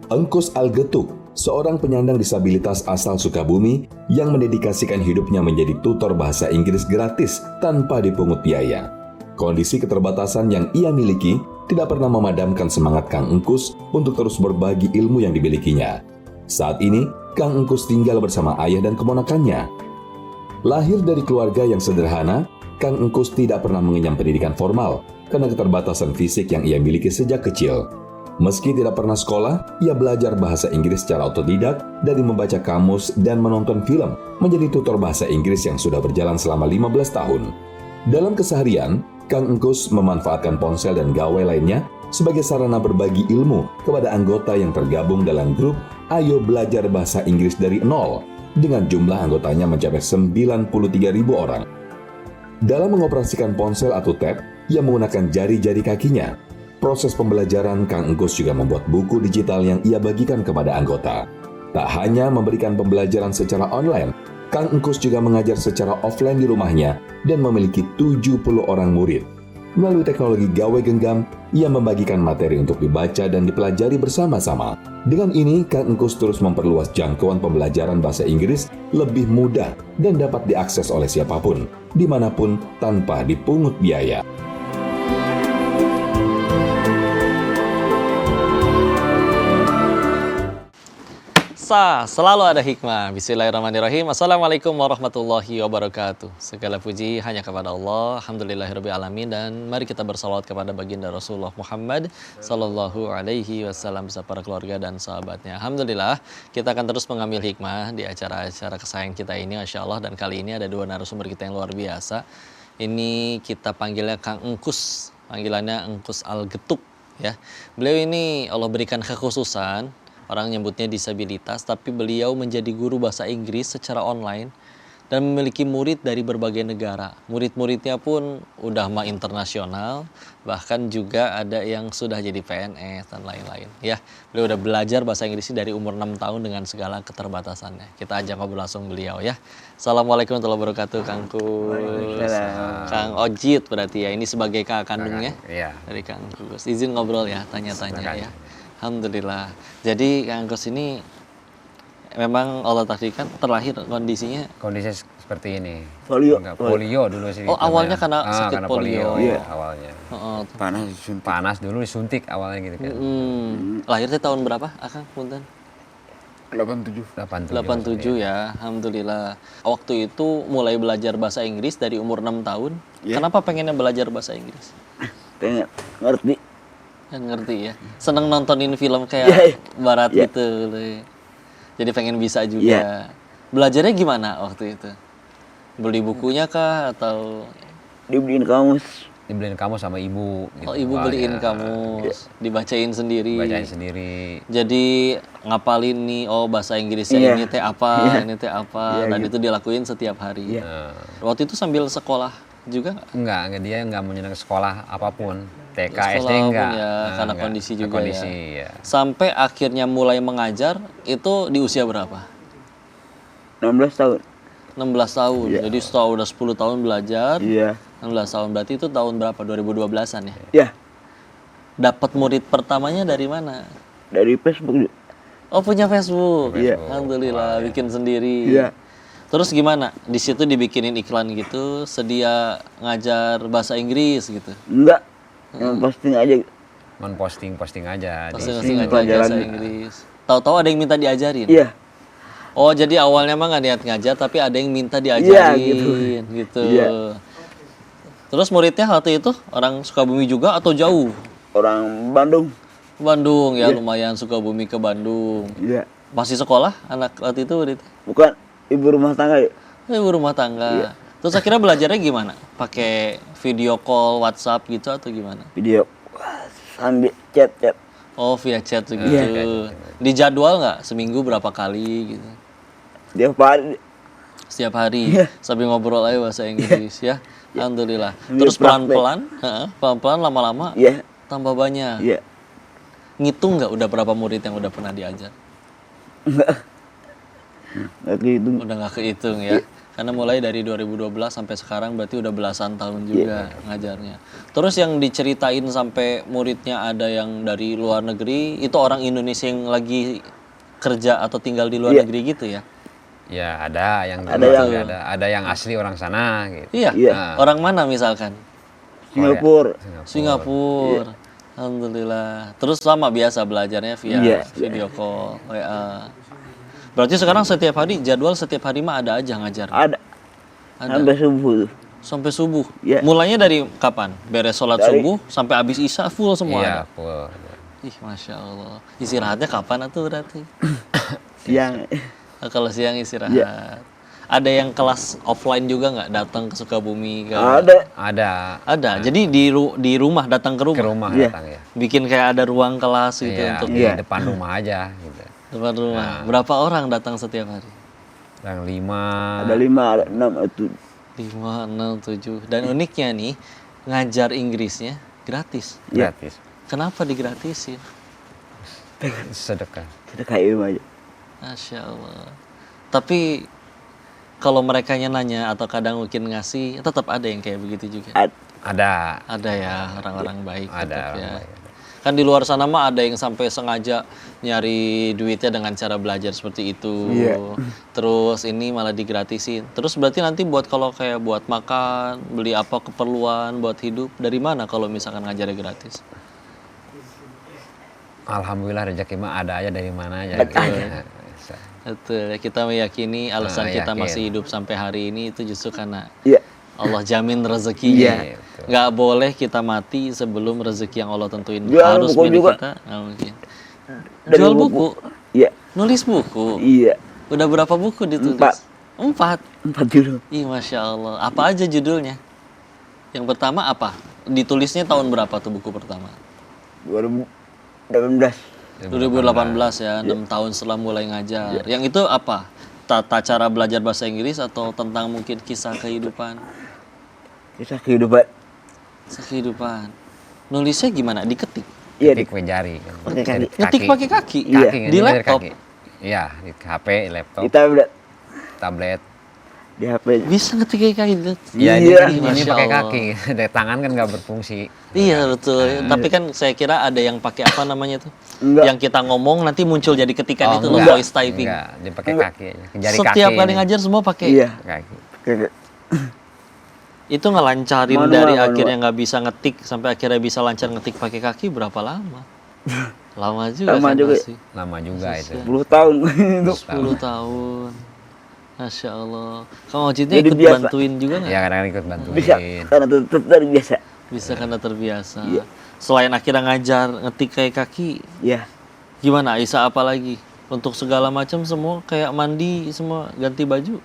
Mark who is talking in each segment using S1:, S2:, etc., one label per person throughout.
S1: Engkus Algetuk, seorang penyandang disabilitas asal Sukabumi yang mendedikasikan hidupnya menjadi tutor bahasa Inggris gratis tanpa dipungut biaya. Kondisi keterbatasan yang ia miliki tidak pernah memadamkan semangat Kang Engkus untuk terus berbagi ilmu yang dimilikinya. Saat ini, Kang Engkus tinggal bersama ayah dan keponakannya. Lahir dari keluarga yang sederhana, Kang Engkus tidak pernah mengenyam pendidikan formal karena keterbatasan fisik yang ia miliki sejak kecil. Meski tidak pernah sekolah, ia belajar bahasa Inggris secara otodidak dari membaca kamus dan menonton film, menjadi tutor bahasa Inggris yang sudah berjalan selama 15 tahun. Dalam keseharian, Kang Engkus memanfaatkan ponsel dan gawai lainnya sebagai sarana berbagi ilmu kepada anggota yang tergabung dalam grup Ayo Belajar Bahasa Inggris dari Nol dengan jumlah anggotanya mencapai 93.000 orang. Dalam mengoperasikan ponsel atau tab, ia menggunakan jari-jari kakinya. Proses pembelajaran, Kang Engkus juga membuat buku digital yang ia bagikan kepada anggota. Tak hanya memberikan pembelajaran secara online, Kang Engkus juga mengajar secara offline di rumahnya dan memiliki 70 orang murid. Melalui teknologi gawai genggam, ia membagikan materi untuk dibaca dan dipelajari bersama-sama. Dengan ini, Kang Engkus terus memperluas jangkauan pembelajaran bahasa Inggris lebih mudah dan dapat diakses oleh siapapun, dimanapun tanpa dipungut biaya.
S2: Selalu ada hikmah. Bismillahirrahmanirrahim. Assalamualaikum warahmatullahi wabarakatuh. Segala puji hanya kepada Allah. Alhamdulillahirabbil alamin, dan mari kita bersalawat kepada baginda Rasulullah Muhammad sallallahu alaihi wasallam beserta para keluarga dan sahabatnya. Alhamdulillah, kita akan terus mengambil hikmah di acara-acara kesayangan kita ini, masyaallah. Dan kali ini ada dua narasumber kita yang luar biasa. Ini kita panggilnya Kang Engkus, panggilannya Engkus Algetuk ya. Beliau ini Allah berikan kekhususan. Orang nyebutnya disabilitas, tapi beliau menjadi guru bahasa Inggris secara online dan memiliki murid dari berbagai negara. Murid-muridnya pun udah mah internasional, bahkan juga ada yang sudah jadi PNS dan lain-lain. Ya, beliau udah belajar bahasa Inggris dari umur 6 tahun dengan segala keterbatasannya. Kita ajak ngobrol langsung beliau ya. Assalamualaikum warahmatullahi wabarakatuh, Kang Kus. Kang Ojit berarti ya, ini sebagai kakak kandungnya dari Kang Kus. Izin ngobrol ya, tanya-tanya ya. Alhamdulillah. Jadi Kang Engkus ini memang Allah takdirkan terlahir kondisi
S3: seperti ini.
S4: Polio
S3: Dulu sih.
S2: Oh, awalnya karena sakit polio.
S3: Iya, awalnya.
S4: panas
S3: Dulu disuntik awalnya gitu kan.
S2: Lahirnya tahun berapa, Akang? Punten.
S4: 87
S2: ya. Alhamdulillah. Waktu itu mulai belajar bahasa Inggris dari umur 6 tahun.
S4: Iya.
S2: Kenapa pengennya belajar bahasa Inggris?
S4: pengen ngerti.
S2: Kan ngerti ya. Seneng nontonin film kayak barat
S4: Yeah.
S2: gitu. Jadi pengen bisa juga. Belajarnya gimana waktu itu? Beli bukunya kah atau
S4: Dibeliin kamus.
S3: Dibeliin kamus sama ibu.
S2: oh ibu beliin kamus, dibacain sendiri.
S3: Bacain sendiri.
S2: Jadi ngapalin nih, oh bahasa Inggrisnya ini teh apa, ini teh apa, dan itu dilakuin setiap hari. Waktu itu sambil sekolah juga nggak?
S3: Enggak, dia enggak menyenangkan sekolah apapun. TK,
S2: Sekolah
S3: SD enggak.
S2: pun ya, karena kondisi juga
S3: ya.
S2: Sampai akhirnya mulai mengajar itu di usia berapa?
S4: 16 tahun.
S2: 16 tahun.
S4: Iya.
S2: Jadi setelah udah 10 tahun belajar.
S4: Iya.
S2: 16 tahun berarti itu tahun berapa? 2012-an ya?
S4: Iya.
S2: Dapat murid pertamanya dari mana?
S4: Dari Facebook.
S2: Oh, punya Facebook.
S4: Iya.
S2: Alhamdulillah, bikin sendiri.
S4: Iya.
S2: Terus gimana? Di situ dibikinin iklan gitu, sedia ngajar bahasa Inggris gitu.
S4: Enggak. Yang posting aja.
S3: Posting aja.
S2: Posting aja
S4: pelajaran.
S2: bahasa Inggris. Tahu-tahu ada yang minta diajarin.
S4: Iya.
S2: Oh, jadi awalnya mah nggak niat ngajar, tapi ada yang minta
S4: Iya,
S2: diajarin gitu.
S4: Iya.
S2: Terus muridnya waktu itu orang Sukabumi juga atau jauh?
S4: Orang Bandung.
S2: Bandung ya, lumayan Sukabumi ke Bandung.
S4: Iya.
S2: Masih sekolah anak waktu itu berarti?
S4: Bukan ibu rumah tangga ya?
S2: Ibu rumah tangga. Terus akhirnya belajarnya gimana? Pakai video call, WhatsApp gitu atau gimana?
S4: Video sambil chat.
S2: Oh, via chat gitu. Dijadwal nggak? Seminggu berapa kali gitu?
S4: Dia hari.
S2: Setiap hari sambil ngobrol aja bahasa Inggris ya. Alhamdulillah. Terus pelan-pelan lama-lama tambah banyak.
S4: Iya.
S2: Ngitung nggak udah berapa murid yang udah pernah diajar?
S4: Nggak gitu.
S2: Udah nggak kehitung ya. Karena mulai dari 2012 sampai sekarang berarti udah belasan tahun juga ngajarnya. Terus yang diceritain sampai muridnya ada yang dari luar negeri, itu orang Indonesia yang lagi kerja atau tinggal di luar negeri gitu ya?
S3: Ya ada yang
S4: Ada
S3: ada
S4: yang-
S3: yang ada yang asli orang sana gitu.
S2: Iya.
S4: Iya.
S2: Orang mana misalkan?
S4: Singapura.
S2: Singapura. Alhamdulillah. Terus sama biasa belajarnya via
S4: Iya.
S2: video call, WA. Berarti sekarang setiap hari jadwal setiap hari mah ada aja ngajar.
S4: Ada.
S2: Ada.
S4: Sampai subuh tuh.
S2: Sampai subuh.
S4: Iya.
S2: Mulainya dari kapan? Beres sholat
S4: Dari-
S2: subuh sampai habis isya full semua ada.
S3: Iya, full.
S2: Ih, masya Allah. Istirahatnya kapan tuh berarti?
S4: Siang.
S2: Kalau siang istirahat.
S4: Iya.
S2: Ada yang kelas offline juga nggak datang ke Sukabumi?
S4: Ada.
S3: Ada
S2: Ada. Jadi di rumah datang ke
S3: ke
S2: rumah.
S3: rumah
S4: Iya.
S3: datang ya.
S2: Bikin kayak ada ruang kelas gitu
S3: Iya,
S2: untuk
S3: di
S4: Iya.
S3: depan rumah aja gitu.
S2: depan rumah. Berapa orang datang setiap hari?
S3: Yang 5
S4: Ada 5, ada 6, itu
S2: 5, 6, 7. Dan uniknya nih, ngajar Inggrisnya gratis.
S3: gratis.
S2: Kenapa digratisin?
S3: Sedekah.
S4: kita kayak ilmu aja.
S2: Masya Allah. Tapi kalau mereka nanya atau kadang mungkin ngasih, tetap ada yang kayak begitu juga.
S3: Ada
S2: Ada ya orang-orang baik.
S3: ada
S2: tetap
S3: orang
S2: ya.
S3: baik.
S2: Kan di luar sana mah ada yang sampai sengaja nyari duitnya dengan cara belajar seperti itu.
S4: Iya.
S2: Terus ini malah digratisin. Terus berarti nanti buat kalau kayak buat makan, beli apa keperluan buat hidup, dari mana kalau misalkan ngajarnya gratis?
S3: Alhamdulillah rezeki mah ada aja dari mana aja. Gitu. Bisa.
S2: Betul, kita meyakini alasan kita
S3: yakin.
S2: masih hidup sampai hari ini itu justru karena
S4: Iya.
S2: Allah jamin rezekinya.
S3: Iya, betul.
S2: Nggak boleh kita mati sebelum rezeki yang Allah tentuin
S4: Jual
S2: harus
S4: buku
S2: milik
S4: juga.
S2: kita. Nggak mungkin.
S4: Dari
S2: Jual buku,
S4: Iya.
S2: nulis buku.
S4: Iya.
S2: Udah berapa buku ditulis?
S4: 4.
S2: 4.
S4: 4 dulu.
S2: Ih, masya Allah. Apa aja judulnya? Yang pertama apa? Ditulisnya tahun berapa tuh buku pertama?
S4: 2018.
S2: 2018 ya, 6 tahun setelah mulai ngajar. Yang itu apa? Tata cara belajar bahasa Inggris atau tentang mungkin kisah kehidupan?
S4: Kisah kehidupan.
S2: Kisah kehidupan. Nulisnya gimana? Diketik?
S4: Iya.
S3: Ketik pakai jari kan.
S4: Pakai kaki.
S2: Ngetik pakai kaki?
S4: Iya.
S3: Kaki,
S2: Di
S3: ngetik
S2: laptop?
S3: kaki. Iya, di HP, laptop,
S4: Kita udah
S3: tablet.
S4: di HP.
S2: Bisa ngetik pakai kaki?
S3: Iya,
S4: Iya.
S3: ini
S2: Masya
S3: pakai
S2: Allah.
S3: kaki. Dari tangan kan nggak berfungsi.
S2: Iya betul. Tapi kan saya kira ada yang pakai apa namanya tuh?
S4: Enggak.
S2: Yang kita ngomong nanti muncul jadi ketikan itu loh,
S3: enggak.
S2: voice typing.
S3: Enggak, dia pakai kaki aja. Jari
S2: Setiap
S3: kaki
S2: kali
S3: ini.
S2: ngajar semua pakai.
S4: Iya.
S3: Kaki.
S4: Kayak
S2: Itu ngelancarin
S4: Manual,
S2: dari
S4: manual.
S2: akhirnya nggak bisa ngetik sampai akhirnya bisa lancar ngetik pakai kaki berapa lama? Lama juga
S4: Lama
S2: kan
S4: juga.
S2: pasti.
S3: Lama juga itu.
S4: 10 tahun itu.
S2: 10 tahun. Masya Allah. Kang Ojidnya
S4: Jadi
S2: ikut
S4: biasa.
S2: bantuin juga nggak?
S3: Ya kadang-kadang ikut bantuin.
S4: Bisa karena tetap dari biasa.
S2: Bisa karena terbiasa.
S4: Iya.
S2: Selain akhirnya ngajar ngetik kayak kaki,
S4: Iya.
S2: gimana Aisyah apa lagi? Untuk segala macam semua kayak mandi semua ganti baju.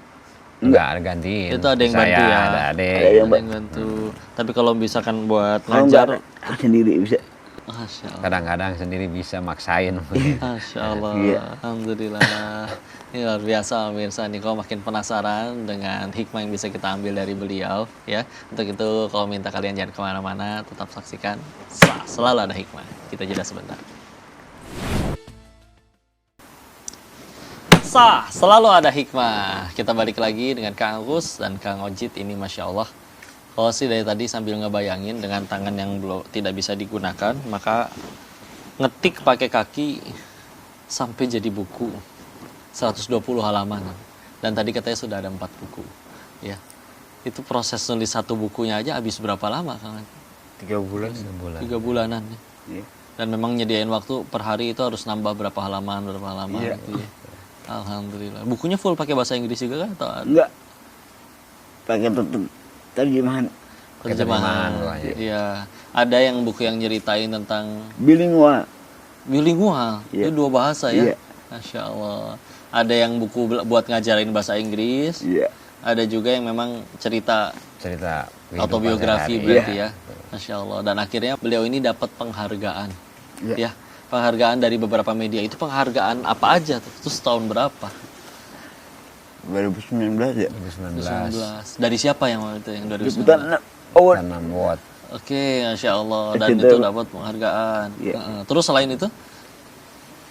S3: Enggak, ada gantiin.
S2: Itu ada yang
S3: Saya,
S2: bantu ya?
S3: Ada adek.
S4: Ada yang
S2: Ada yang bantu. Tapi kalau misalkan buat
S4: Kalau enggak
S2: ngajar,
S4: aku sendiri bisa.
S2: Masya Allah.
S3: Kadang-kadang sendiri bisa maksain.
S2: Masya Allah,
S4: Iya.
S2: Alhamdulillah. Ini luar biasa pemirsa nih, kalau makin penasaran dengan hikmah yang bisa kita ambil dari beliau ya. Untuk itu kalau minta kalian jangan kemana-mana, tetap saksikan. Selalu ada hikmah. Kita jeda sebentar. Selalu ada hikmah. Kita balik lagi dengan Kang Agus dan Kang Ojid ini Masya Allah. Kalau sih dari tadi sambil ngebayangin dengan tangan yang belum tidak bisa digunakan, maka ngetik pakai kaki sampai jadi buku 120 halaman. Dan tadi katanya sudah ada 4 buku. Ya. Itu proses nulis satu bukunya aja habis berapa lama Kang?
S4: 3 bulan.
S2: 3 bulanan ya.
S4: Iya.
S2: Dan memang nyediain waktu per hari itu harus nambah berapa halaman
S4: Iya.
S2: gitu ya. Alhamdulillah. Bukunya full pakai bahasa Inggris juga kan atau
S4: Enggak. Pakai terjemahan.
S3: terjemahan pokoknya.
S2: Iya. Ada yang buku yang nyeritain tentang
S4: Bilingual.
S2: bilingual.
S4: Iya.
S2: Itu 2 bahasa ya.
S4: Iya.
S2: Masya Allah. Ada yang buku buat ngajarin bahasa Inggris.
S4: Iya.
S2: Ada juga yang memang cerita
S3: Cerita kehidupan
S2: autobiografi
S3: sehari-hari.
S2: berarti
S4: Iya.
S2: ya. Masya Allah. Dan akhirnya beliau ini dapat penghargaan.
S4: Iya.
S2: Ya. Penghargaan dari beberapa media. Itu penghargaan apa aja tuh? Terus tahun berapa?
S4: 2019 ya.
S3: 2019.
S2: 2019. Dari siapa yang waktu itu yang 2019?
S4: Liputan awal.
S3: Tanam watt.
S2: Oke, Masya Allah. Dan
S4: Itu
S2: itu
S4: tuh.
S2: dapat penghargaan.
S4: Iya.
S2: Heeh. Terus selain itu?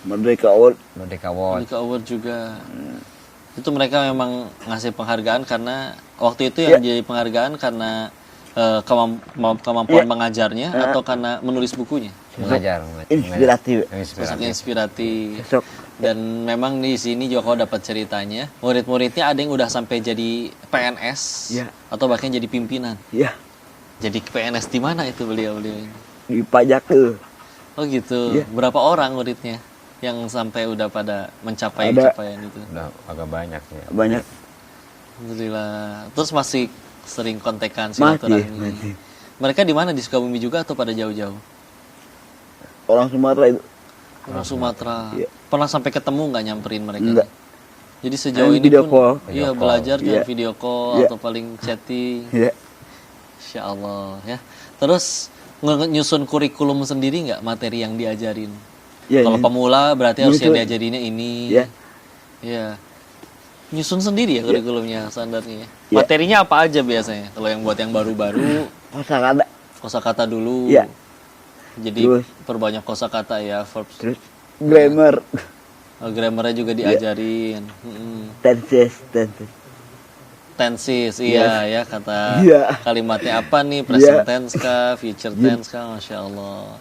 S4: Merdeka awal.
S3: Merdeka Award.
S2: Merdeka Award juga. Itu mereka memang ngasih penghargaan karena waktu itu yang jadi penghargaan karena kemampuan mengajarnya atau karena menulis bukunya.
S3: Mengajar.
S4: Inspiratif.
S2: Sosok inspiratif.
S4: Sosok.
S2: Dan memang di sini juga kau dapat ceritanya, murid-muridnya ada yang udah sampai jadi PNS
S4: Ya.
S2: atau bahkan jadi pimpinan.
S4: Ya,
S2: Jadi PNS di mana itu beliau ini?
S4: di pajak tuh.
S2: Oh gitu.
S4: Ya.
S2: Berapa orang muridnya yang sampai udah pada mencapai
S4: Ada.
S2: capaian itu?
S3: Udah agak banyak sih.
S4: Banyak.
S2: Alhamdulillah. Terus masih sering kontekan
S4: Masih,
S2: silaturahmi.
S4: masih.
S2: Mereka di mana, di Sukabumi juga atau pada jauh-jauh?
S4: Orang Sumatera itu.
S2: Orang Sumatera.
S4: Iya.
S2: Pernah sampai ketemu nggak nyamperin mereka?
S4: Enggak.
S2: Jadi sejauh
S4: Hanya
S2: ini
S4: video
S2: pun,
S4: call.
S2: iya
S3: Video
S2: belajar
S3: call.
S2: cuma
S4: Iya.
S2: video call
S4: Iya.
S2: atau paling chatting.
S4: Ya.
S2: Insya Allah ya. Terus nyusun kurikulum sendiri nggak materi yang diajarin?
S4: Ya,
S2: Kalau
S4: ya.
S2: pemula berarti harus yang
S4: Nyusun.
S2: diajarinnya ini.
S4: Ya.
S2: Iya. Nyusun sendiri ya kurikulumnya standarnya.
S4: Ya.
S2: Materinya apa aja biasanya? Kalau yang buat yang baru-baru
S4: Kosakata.
S2: kosakata dulu.
S4: Iya.
S2: Jadi
S4: Terus.
S2: perbanyak kosakata ya, verbs.
S4: Terus grammar.
S2: Grammarnya juga diajarin.
S4: Tenses.
S2: Tenses, iya ya kata
S4: Iya.
S2: kalimatnya apa nih, present
S4: Iya.
S2: tense kah, future tense kah, masya Allah.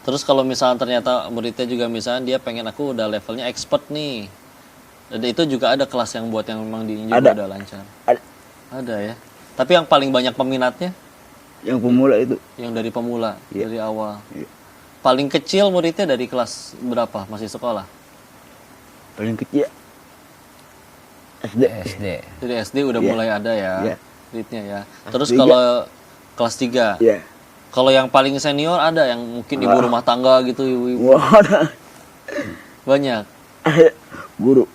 S2: Terus kalau misalnya ternyata muridnya juga misalnya dia pengen aku udah levelnya expert nih, dan itu juga ada kelas yang buat yang memang di juga
S4: Ada.
S2: udah lancar.
S4: Ada.
S2: Ada ya. Tapi yang paling banyak peminatnya
S4: Yang pemula itu.
S2: yang dari pemula,
S4: Iya.
S2: dari awal.
S4: Iya.
S2: Paling kecil muridnya dari kelas berapa? Masih sekolah?
S4: Paling kecil. SD.
S3: SD.
S2: Dari SD udah
S4: Iya.
S2: mulai ada ya
S4: Iya.
S2: muridnya ya.
S4: Kelas
S2: Terus
S4: 3.
S2: kalau kelas 3,
S4: Ya.
S2: kalau yang paling senior ada yang mungkin ibu rumah tangga gitu, ibu-ibu.
S4: Wah, ada.
S2: Banyak.
S4: Guru.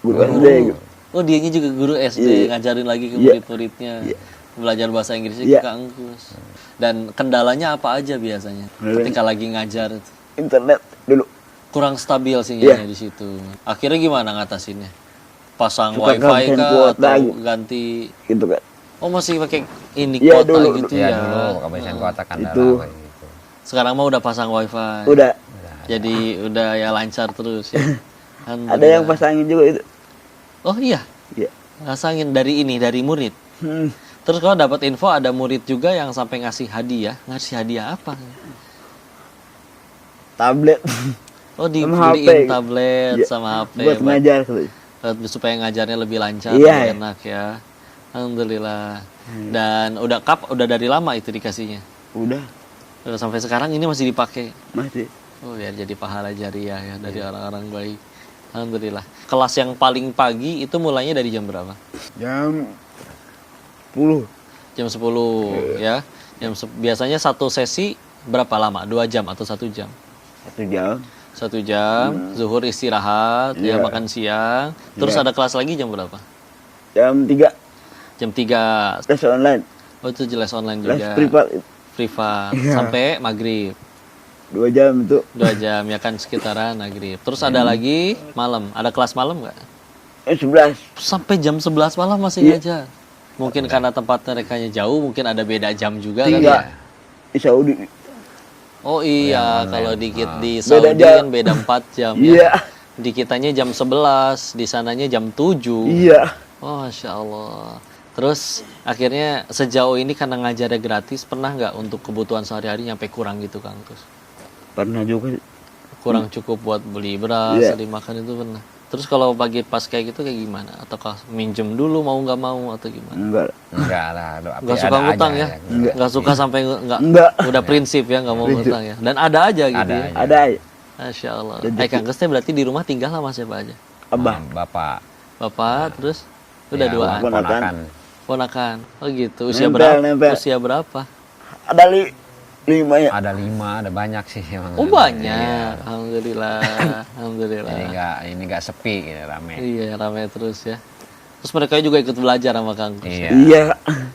S4: Guru SD. gitu.
S2: Oh, dianya juga guru SD,
S4: Iya.
S2: ngajarin lagi ke
S4: Iya.
S2: murid-muridnya.
S4: Iya.
S2: Belajar bahasa Inggrisnya
S4: Iya.
S2: ke Kak Angkus. Dan kendalanya apa aja biasanya
S4: Kendalanya-
S2: ketika lagi ngajar itu?
S4: Internet dulu.
S2: Kurang stabil
S4: Iya.
S2: sinyalnya di situ. Akhirnya gimana ngatasinnya? Pasang
S4: Suka
S2: wifi
S4: gantian
S2: kah
S4: kuota
S2: atau
S4: gitu.
S2: ganti?
S4: Gitu kan.
S2: Oh, masih pakai ini
S4: Iya,
S2: kuota
S4: dulu,
S2: gitu
S3: Ya
S2: ya.
S3: dulu kebiasaan kota kan
S4: Itu.
S3: gitu.
S2: Sekarang mah udah pasang wifi.
S4: Udah.
S2: Jadi udah ya lancar terus ya.
S4: Ada yang pasangin juga itu.
S2: Oh iya,
S4: Iya.
S2: pasangin dari ini, dari murid.
S4: Hmm.
S2: Terus kalau dapat info ada murid juga yang sampai ngasih hadiah. Ngasih hadiah apa?
S4: Tablet.
S2: Oh,
S4: Sama
S2: dibeliin
S4: HP.
S2: tablet
S4: Iya.
S2: sama HP
S4: Buat ngajar.
S2: supaya ngajarnya lebih lancar,
S4: Iya,
S2: lebih
S4: iya.
S2: enak ya. Alhamdulillah. Dan udah dari lama itu dikasihnya.
S4: Udah.
S2: Udah sampai sekarang ini masih dipakai.
S4: Masih.
S2: Oh, biar jadi pahala jariah ya dari orang-orang baik. Alhamdulillah. Kelas yang paling pagi itu mulainya dari jam berapa?
S4: Jam 10.
S2: Jam 10 ya. Biasanya satu sesi berapa lama? 2 jam atau 1 jam?
S4: 1 jam.
S2: 1 jam, zuhur istirahat, ya
S4: Iya.
S2: makan siang. Terus
S4: Iya.
S2: ada kelas lagi jam berapa?
S4: Jam 3.
S2: Jam 3.
S4: Tes online.
S2: Oh, itu jelas online
S4: Les
S2: juga.
S4: privat.
S2: Privat.
S4: Iya.
S2: Sampai maghrib.
S4: 2 jam itu.
S2: 2 jam ya kan sekitaran maghrib. Terus ada lagi malam. Ada kelas malam nggak?
S4: 11.
S2: Sampai jam 11 malam masih
S4: Iya.
S2: ngajar. Mungkin karena tempat mereka jauh, mungkin ada beda jam juga kan
S4: 3.
S2: ya?
S4: Di Saudi.
S2: Oh iya,
S3: Yang
S2: kalau
S3: online.
S2: di
S4: Beda
S2: Saudi
S4: jam.
S2: kan beda 4 jam
S4: Iya.
S2: ya. Di kitanya jam 11, di sananya jam 7.
S4: Iya.
S2: Oh, Masya Allah. Terus akhirnya sejauh ini karena ngajarnya gratis, pernah nggak untuk kebutuhan sehari-hari nyampe kurang gitu Kang? Terus
S4: Pernah juga.
S2: kurang cukup buat beli beras,
S4: Iya.
S2: beli makan itu pernah. Terus kalau pagi pas kayak gitu kayak gimana? Ataukah minjem dulu mau nggak mau atau gimana?
S4: Enggak.
S3: Enggak lah,
S2: Nggak suka ngutang ya? Nggak suka sampai nggak?
S4: Enggak.
S2: Udah prinsip ya nggak mau
S4: Prinsip.
S2: ngutang ya? Dan ada aja gitu
S3: Ada
S2: ya?
S3: aja.
S4: Ada aja.
S2: Masya Allah.
S4: Rezeki.
S2: Kang Gus teh berarti di rumah tinggal sama siapa aja?
S4: Abah.
S3: Bapak.
S2: Bapak, terus udah
S3: Ya,
S2: duaan.
S3: ponakan.
S2: Ponakan. Oh gitu. Usia
S4: Nempel,
S2: berapa?
S4: nempel.
S2: Usia berapa?
S4: Ada 5 ya.
S3: Ada 5, ada banyak sih emang.
S2: Oh banyak.
S3: Iya.
S2: Alhamdulillah. Alhamdulillah.
S3: Ini enggak sepi gitu, rame.
S2: Iya, ramai terus ya. Terus mereka juga ikut belajar sama Kang Kus.
S3: Iya.
S4: Iya.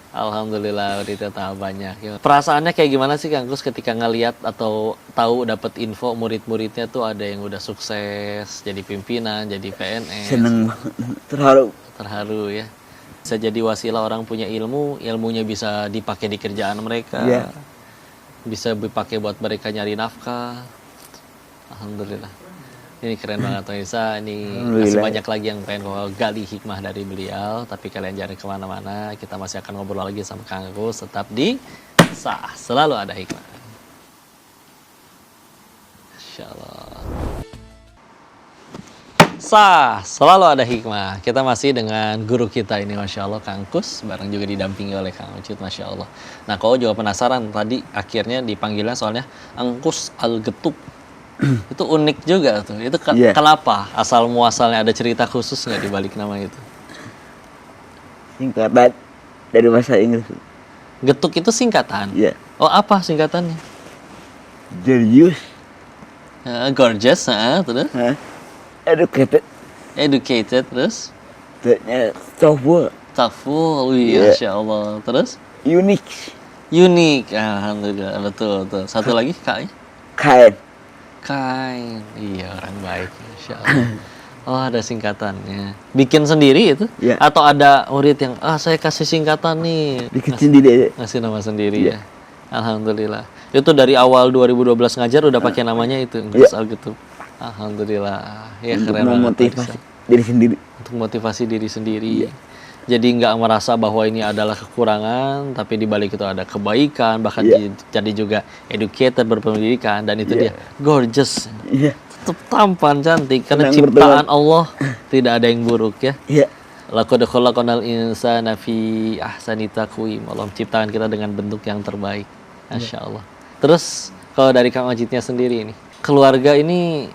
S2: Alhamdulillah udah tambah banyak. Ya. Perasaannya kayak gimana sih Kang Kus ketika ngelihat atau tahu dapat info murid-muridnya tuh ada yang udah sukses jadi pimpinan, jadi PNS.
S4: Seneng banget. Terharu.
S2: Terharu ya. Bisa jadi wasilah orang punya ilmu, ilmunya bisa dipakai di kerjaan mereka.
S4: Iya.
S2: Bisa dipakai buat mereka nyari nafkah. Alhamdulillah. Ini keren banget Pemirsa. Ini
S4: Alhamdulillah.
S2: masih banyak lagi yang pengen kau gali hikmah dari beliau. Tapi kalian jangan kemana-mana. Kita masih akan ngobrol lagi sama Kang Agus. Tetap di Sah. Selalu ada hikmah. Masya Allah. Sah, selalu ada hikmah. Kita masih dengan guru kita ini, Masya Allah, Kang Kus. Bareng juga didampingi oleh Kang Ucit, Masya Allah. Nah, kau juga penasaran. Tadi akhirnya dipanggilnya soalnya Angkus Al-Getuk. Itu unik juga tuh. Itu
S4: Iya.
S2: kenapa? Asal muasalnya ada cerita khusus nggak di balik nama itu?
S4: Singkatan dari bahasa Inggris.
S2: Getuk itu singkatan.
S4: Iya.
S2: Oh, apa singkatannya?
S4: Genius.
S2: Gorgeous, terus
S4: Educated.
S2: educated, terus
S4: Ternyata software.
S2: thoughtful, wih,
S4: Iya.
S2: Masya Allah. Terus
S4: Unique.
S2: unik, alhamdulillah, betul, betul. Satu lagi Kak,
S4: Kind.
S2: kind, iya orang baik, Masya Allah. Oh, ada singkatannya. Bikin sendiri itu?
S4: Iya.
S2: Atau ada murid yang, saya kasih singkatan nih.
S4: Bikin sendiri aja.
S2: Ngasih nama sendiri
S4: Iya.
S2: ya. Alhamdulillah. Itu dari awal 2012 ngajar udah pakai namanya itu, Gus Al-Getub. Alhamdulillah. Ya
S4: Untuk
S2: keren banget.
S4: memotivasi
S2: Bisa.
S4: diri sendiri.
S2: Untuk motivasi diri sendiri. Jadi nggak merasa bahwa ini adalah kekurangan, tapi di balik itu ada kebaikan, bahkan
S4: Iya.
S2: jadi juga educated, berpendidikan, dan itu
S4: Iya.
S2: dia gorgeous,
S4: Iya.
S2: tetap tampan, cantik, karena
S4: Senang
S2: ciptaan
S4: berteman.
S2: Allah tidak ada yang buruk ya.
S4: Iya.
S2: Laqad khalaqnal insana fi ahsani taqwim. Allah menciptakan kita dengan bentuk yang terbaik. Masya Allah. Terus kalau dari Kang Ojitnya sendiri ini, keluarga ini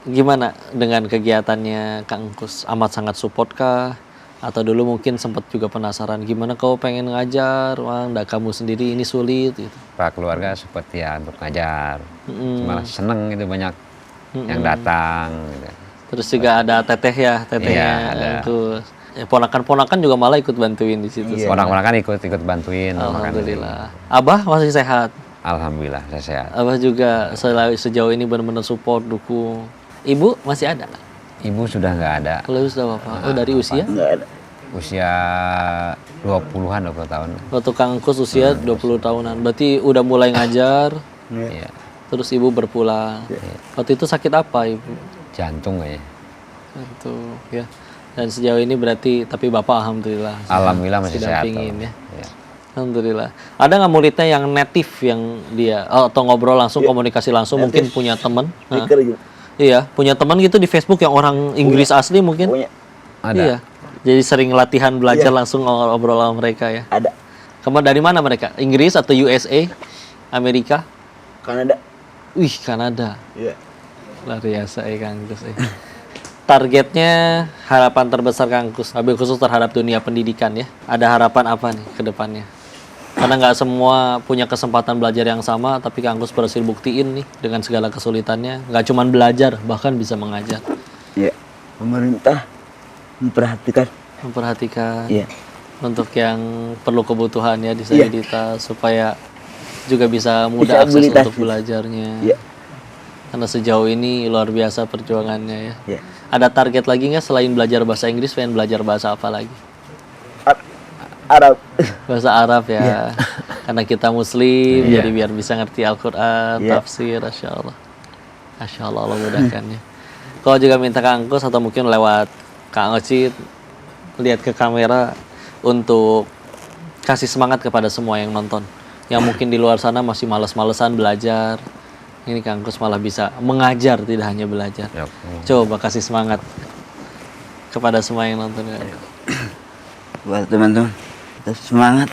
S2: gimana dengan kegiatannya Kang Kus? Amat sangat support kah? Atau dulu mungkin sempat juga penasaran gimana kau pengen ngajar, wah ndak kamu sendiri ini sulit gitu.
S3: Pak keluarga seperti ya untuk ngajar.
S2: Mm-mm.
S3: Malah seneng gitu banyak yang datang gitu.
S2: Terus juga ada tetehnya
S3: Iya, ada.
S2: Kus. Ya, ponakan-ponakan juga malah ikut bantuin di situ.
S4: Iya.
S3: Orang-orang kan ikut bantuin.
S2: Alhamdulillah. Abah masih sehat.
S3: Alhamdulillah saya sehat.
S2: Abah juga sejauh ini benar-benar support, dukung. Ibu masih ada?
S3: Ibu sudah nggak ada.
S2: Kalau ibu sudah apa? Oh, dari usia?
S4: Enggak ada.
S3: Usia 20-an 20 tahun.
S2: Waktu Kang Kus usia 20 tahunan. Berarti udah mulai ngajar,
S3: Iya.
S2: terus ibu berpulang. Waktu itu sakit apa ibu?
S3: Jantung kayaknya.
S2: Itu ya. Dan sejauh ini berarti, tapi bapak alhamdulillah.
S3: Alhamdulillah masih sehat.
S2: dampingin ya.
S3: Iya.
S2: Alhamdulillah. Ada nggak muridnya yang native yang dia atau ngobrol langsung, komunikasi langsung, mungkin punya teman?
S4: Speaker juga.
S2: Iya, punya teman gitu di Facebook yang orang Inggris asli mungkin?
S4: Punya.
S3: Ada.
S2: Iya. Jadi sering latihan belajar langsung ngobrol sama mereka ya.
S4: Ada.
S2: Kemarin dari mana mereka? Inggris atau USA? Amerika?
S4: Kanada.
S2: Wih, Kanada.
S4: Iya.
S2: Luar biasa ya Kang Kus. Targetnya, harapan terbesar Kang Kus, lebih khusus terhadap dunia pendidikan ya. Ada harapan apa nih ke depannya? Karena nggak semua punya kesempatan belajar yang sama, tapi Kang Kus berhasil buktiin nih dengan segala kesulitannya. Nggak cuma belajar, bahkan bisa mengajar.
S4: Iya. Pemerintah memperhatikan.
S2: Memperhatikan
S4: Iya.
S2: untuk yang perlu kebutuhan ya, disabilitas, supaya juga bisa mudah akses
S4: Disabilitas.
S2: untuk belajarnya.
S4: Iya.
S2: Karena sejauh ini luar biasa perjuangannya ya.
S4: Iya.
S2: Ada target lagi nggak selain belajar bahasa Inggris, pengen belajar bahasa apa lagi?
S4: Arab.
S2: Bahasa Arab ya. Karena kita Muslim,
S3: Iya.
S2: jadi biar bisa ngerti Al-Quran,
S4: Iya.
S2: tafsir, Masya Allah. Masya Allah, Allah mudahkannya. Kalau juga minta Kang Kus atau mungkin lewat Kang Ocit, lihat ke kamera untuk kasih semangat kepada semua yang nonton. Yang mungkin di luar sana masih males-malesan belajar. Ini Kang Kus malah bisa mengajar, tidak hanya belajar.
S3: Yuk.
S2: Coba kasih semangat kepada semua yang nonton.
S4: Buat teman-teman, tetap semangat.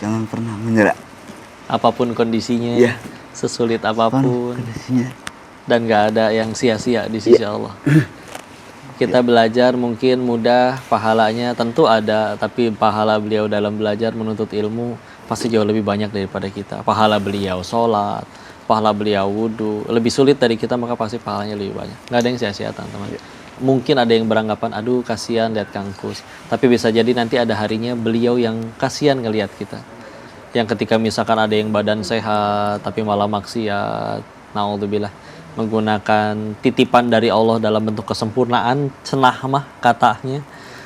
S4: Jangan pernah menyerah.
S2: Apapun kondisinya,
S4: Iya.
S2: sesulit apapun,
S4: Kondisinya.
S2: dan gak ada yang sia-sia di sisi Allah. Kita belajar mungkin mudah, pahalanya tentu ada, tapi pahala beliau dalam belajar menuntut ilmu pasti jauh lebih banyak daripada kita. Pahala beliau sholat, pahala beliau wudhu, lebih sulit dari kita, maka pasti pahalanya lebih banyak. Gak ada yang sia-sia teman-teman. Mungkin ada yang beranggapan, aduh kasihan lihat Kang Kus. Tapi bisa jadi nanti ada harinya beliau yang kasihan ngelihat kita. Yang ketika misalkan ada yang badan sehat, tapi malah maksiat, naudzubillah, menggunakan titipan dari Allah dalam bentuk kesempurnaan, cenah mah katanya,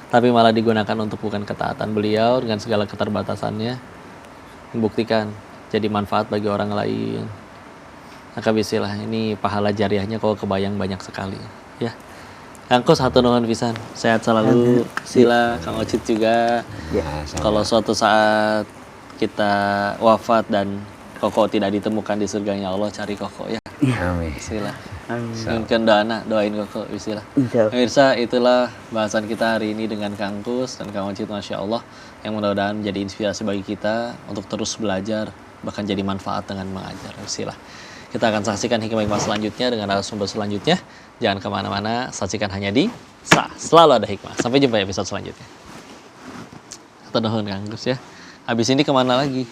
S2: tapi malah digunakan untuk bukan ketaatan beliau dengan segala keterbatasannya, membuktikan jadi manfaat bagi orang lain. Maka bismillah, ini pahala jariahnya kalau kebayang banyak sekali ya. Kang Kos satu nuhun pisan, sehat selalu. Sila Kang Ocit juga.
S4: Ya.
S2: Kalau suatu saat kita wafat dan Koko tidak ditemukan di surganya Allah, cari Koko ya.
S3: Amin.
S2: Bismillah.
S4: Amin.
S2: Mungkin doain Koko, bismillah.
S4: Insya Allah.
S2: Pemirsa, itulah bahasan kita hari ini dengan Kang Kus dan Kang Ocit, Masya Allah, yang mudah-mudahan menjadi inspirasi bagi kita untuk terus belajar, bahkan jadi manfaat dengan mengajar. Bismillah. Kita akan saksikan hikmah-hikmah selanjutnya dengan narasumber selanjutnya. Jangan kemana-mana, saksikan hanya di Selalu Ada Hikmah. Sampai jumpa episode selanjutnya. Atau nuhun Kang Kus ya. Habis ini kemana lagi?